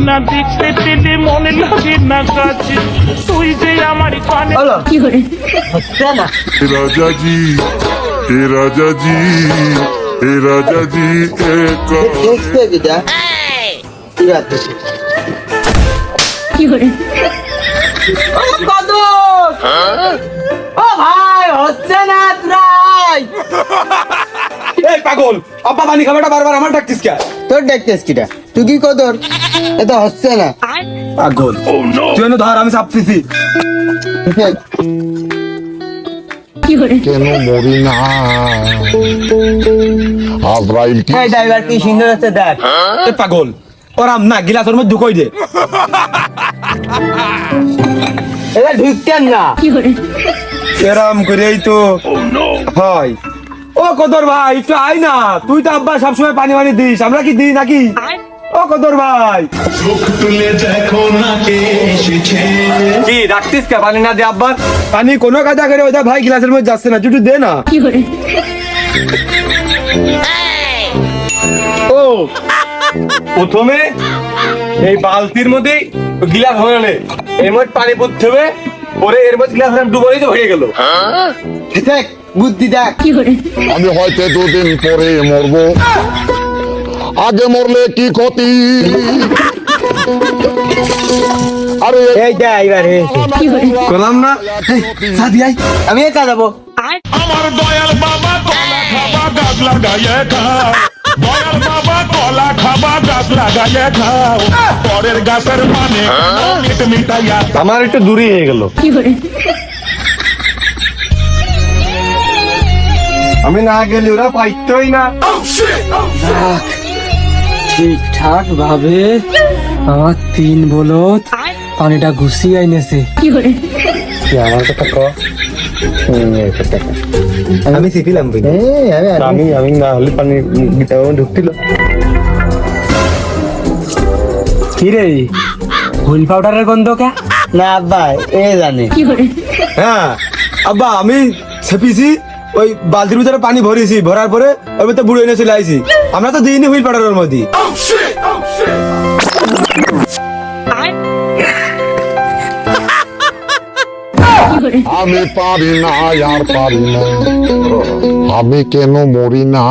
না দেখতে পেলে মনে লাগে না কাছে তুই যে আমার কানে কি করে হচ্ছে না राजा जी हे राजा जी हे राजा जी एक দেখতে কিটা কি রাত কি করে ও কদর ও ভাই হচ্ছে না তুই এই পাগল আব্বা পানি খাবারটা বারবার আমার ডাকতিস কে তোর দেখতেছ কিটা তুই কি কদর এটা হচ্ছে না পাগল তুই এনে ধর আমি চাপতেছি কি করে কেন মরি না আজরাইল কি এই ড্রাইভার কি সুন্দর আছে দেখ এই পাগল ওরাম না গিলাসের মধ্যে ঢুকাই দে এটা ঢুকতেন না কি করে এরাম করেই তো হয় ও কদর ভাই একটু আয় না তুই তো আব্বা সবসময় পানি পানি দিস আমরা কি দিই নাকি ও কদর ভাই চোখ তুলে দেখো না কে এসেছে কি রাখতিস কে পানি না দে আব্বার পানি কোনো কাজা করে ওটা ভাই গ্লাসের মধ্যে যাচ্ছে না একটু দে না কি করে ও প্রথমে এই বালতির মধ্যে গিলাস হয়ে নে এর মধ্যে পানি পড়তে হবে পরে এর মধ্যে গিলাস ডুবলেই তো হয়ে গেল দেখ বুদ্ধি দেখ কি করে আমি হয়তো দুদিন পরে মরবো আগে মরলে কি ক্ষতি আরে এই ড্রাইভার কি করে করলাম না সাদি আই আমি একা যাবো আমার দয়াল বাবা কলা খাবা গাছ লাগাইয়ে খাও দয়াল বাবা কলা খাবা গাছ লাগাইয়ে খাও পরের গাছের মানে মিট মিটাইয়া আমার একটু দূরে হয়ে গেল কি করে আমি না গেলে ওরা পাইতই না ঠিকঠাক ভাবে আমার 3 বলদ পানিটা ঘুষিয়ে আইনেছে কি করে আমার কথা ক আমি শিখিলাম ভাই আমি আমি না হলে পানি গিটাও ঢুকছিল কি রে হুইল পাউডারের গন্ধ কে না আব্বা এ জানে কি করে হ্যাঁ আব্বা আমি ছেপিছি ওই বালতির ভিতরে পানি ভরেছি ভরার পরে ওর ভিতরে বুড়ো এনে চলে আইছি আমরা তো দিইনি হুইল পাউডারের মধ্যে কি করে আমি পারি না আর পারি না আমি কেন মরি না